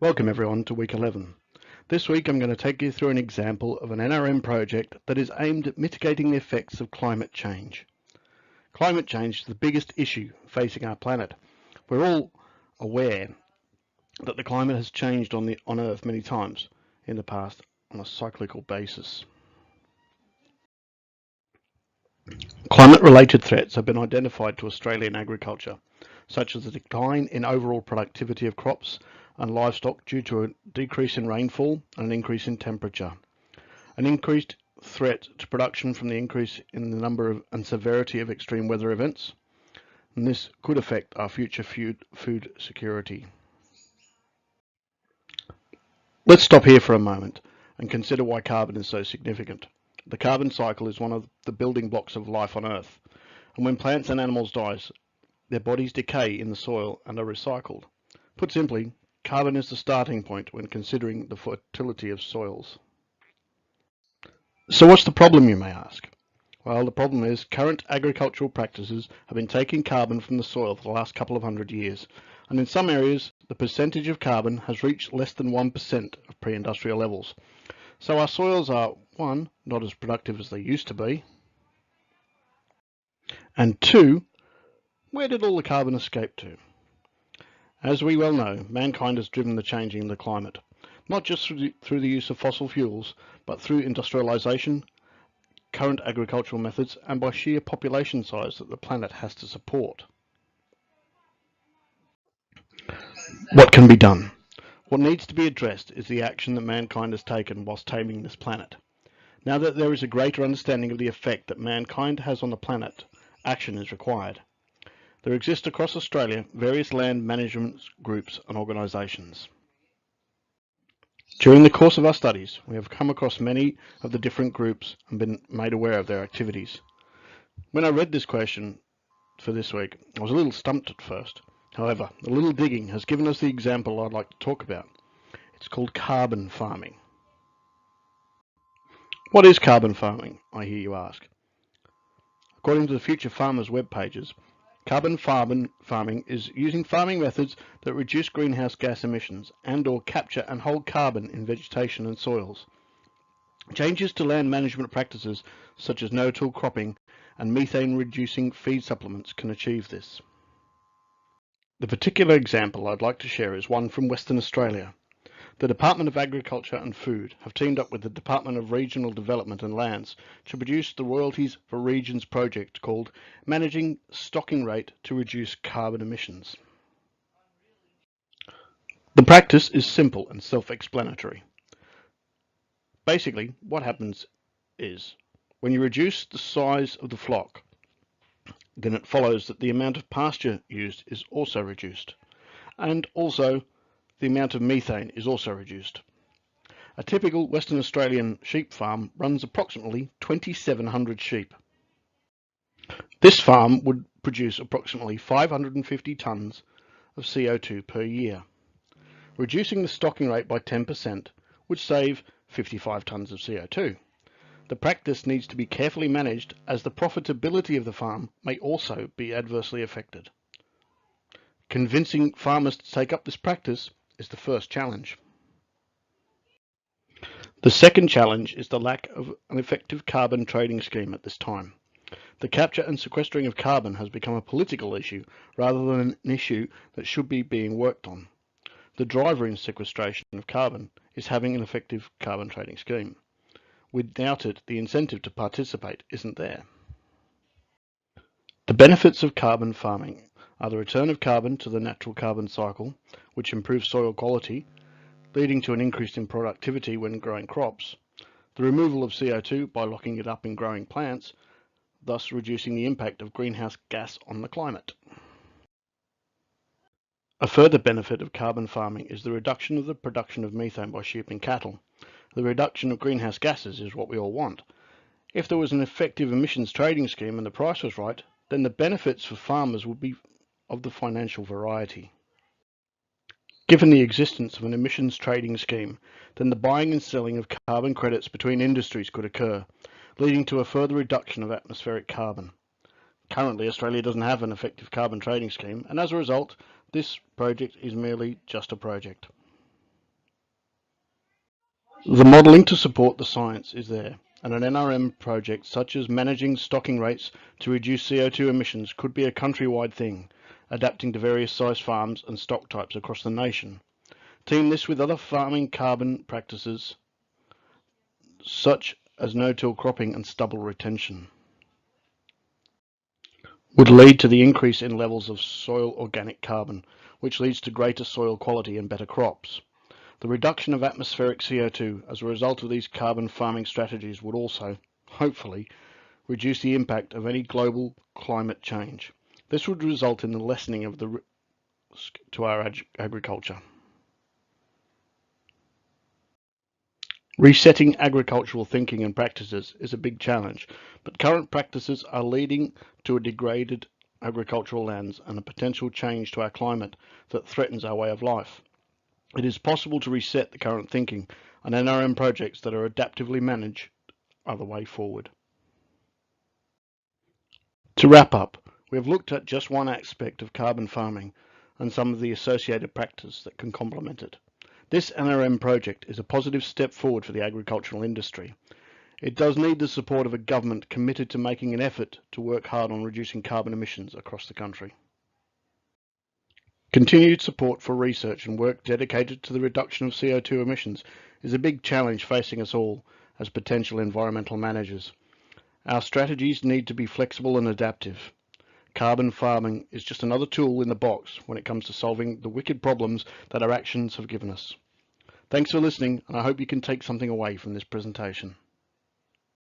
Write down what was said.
Welcome everyone to week 11. This week I'm going to take you through an example of an NRM project that is aimed at mitigating the effects of climate change. Climate change is the biggest issue facing our planet. We're all aware that the climate has changed on Earth many times in the past on a cyclical basis. Climate-related threats have been identified to Australian agriculture, such as the decline in overall productivity of crops and livestock due to a decrease in rainfall and an increase in temperature, an increased threat to production from the increase in the number and severity of extreme weather events, and this could affect our future food security. Let's stop here for a moment and consider why carbon is so significant. The carbon cycle is one of the building blocks of life on Earth, and when plants and animals die, their bodies decay in the soil and are recycled. Put simply, carbon is the starting point when considering the fertility of soils. So what's the problem, you may ask? Well, the problem is current agricultural practices have been taking carbon from the soil for the last couple of hundred years, and in some areas the percentage of carbon has reached less than 1% of pre-industrial levels. So our soils are, one, not as productive as they used to be, and two, where did all the carbon escape to? As we well know, mankind has driven the changing of the climate, not just through the use of fossil fuels, but through industrialization, current agricultural methods, and by sheer population size that the planet has to support. What can be done? What needs to be addressed is the action that mankind has taken whilst taming this planet. Now that there is a greater understanding of the effect that mankind has on the planet, action is required. There exist across Australia various land management groups and organisations. During the course of our studies, we have come across many of the different groups and been made aware of their activities. When I read this question for this week, I was a little stumped at first. However, a little digging has given us the example I'd like to talk about. It's called carbon farming. What is carbon farming, I hear you ask? According to the Future Farmers web pages, carbon farming is using farming methods that reduce greenhouse gas emissions and/or capture and hold carbon in vegetation and soils. Changes to land management practices such as no-till cropping and methane-reducing feed supplements can achieve this. The particular example I'd like to share is one from Western Australia. The Department of Agriculture and Food have teamed up with the Department of Regional Development and Lands to produce the Royalties for Regions project called Managing Stocking Rate to Reduce Carbon Emissions. The practice is simple and self-explanatory. Basically, what happens is, when you reduce the size of the flock, then it follows that the amount of pasture used is also reduced, and also the amount of methane is also reduced. A typical Western Australian sheep farm runs approximately 2,700 sheep. This farm would produce approximately 550 tonnes of CO2 per year. Reducing the stocking rate by 10% would save 55 tonnes of CO2. The practice needs to be carefully managed as the profitability of the farm may also be adversely affected. Convincing farmers to take up this practice is the first challenge. The second challenge is the lack of an effective carbon trading scheme at this time. The capture and sequestering of carbon has become a political issue rather than an issue that should be being worked on. The driver in sequestration of carbon is having an effective carbon trading scheme. Without it, the incentive to participate isn't there. The benefits of carbon farming are the return of carbon to the natural carbon cycle, which improves soil quality, leading to an increase in productivity when growing crops, the removal of CO2 by locking it up in growing plants, thus reducing the impact of greenhouse gas on the climate. A further benefit of carbon farming is the reduction of the production of methane by sheep and cattle. The reduction of greenhouse gases is what we all want. If there was an effective emissions trading scheme and the price was right, then the benefits for farmers would be of the financial variety. Given the existence of an emissions trading scheme, then the buying and selling of carbon credits between industries could occur, leading to a further reduction of atmospheric carbon. Currently, Australia doesn't have an effective carbon trading scheme, and as a result, this project is merely just a project. The modelling to support the science is there, and an NRM project such as managing stocking rates to reduce CO2 emissions could be a countrywide thing, adapting to various size farms and stock types across the nation. Team this with other farming carbon practices such as no-till cropping and stubble retention would lead to the increase in levels of soil organic carbon, which leads to greater soil quality and better crops. The reduction of atmospheric CO2 as a result of these carbon farming strategies would also, hopefully, reduce the impact of any global climate change. This would result in the lessening of the risk to our agriculture. Resetting agricultural thinking and practices is a big challenge, but current practices are leading to a degraded agricultural lands and a potential change to our climate that threatens our way of life. It is possible to reset the current thinking, and NRM projects that are adaptively managed are the way forward. To wrap up, we have looked at just one aspect of carbon farming and some of the associated practices that can complement it. This NRM project is a positive step forward for the agricultural industry. It does need the support of a government committed to making an effort to work hard on reducing carbon emissions across the country. Continued support for research and work dedicated to the reduction of CO2 emissions is a big challenge facing us all as potential environmental managers. Our strategies need to be flexible and adaptive. Carbon farming is just another tool in the box when it comes to solving the wicked problems that our actions have given us. Thanks for listening, and I hope you can take something away from this presentation.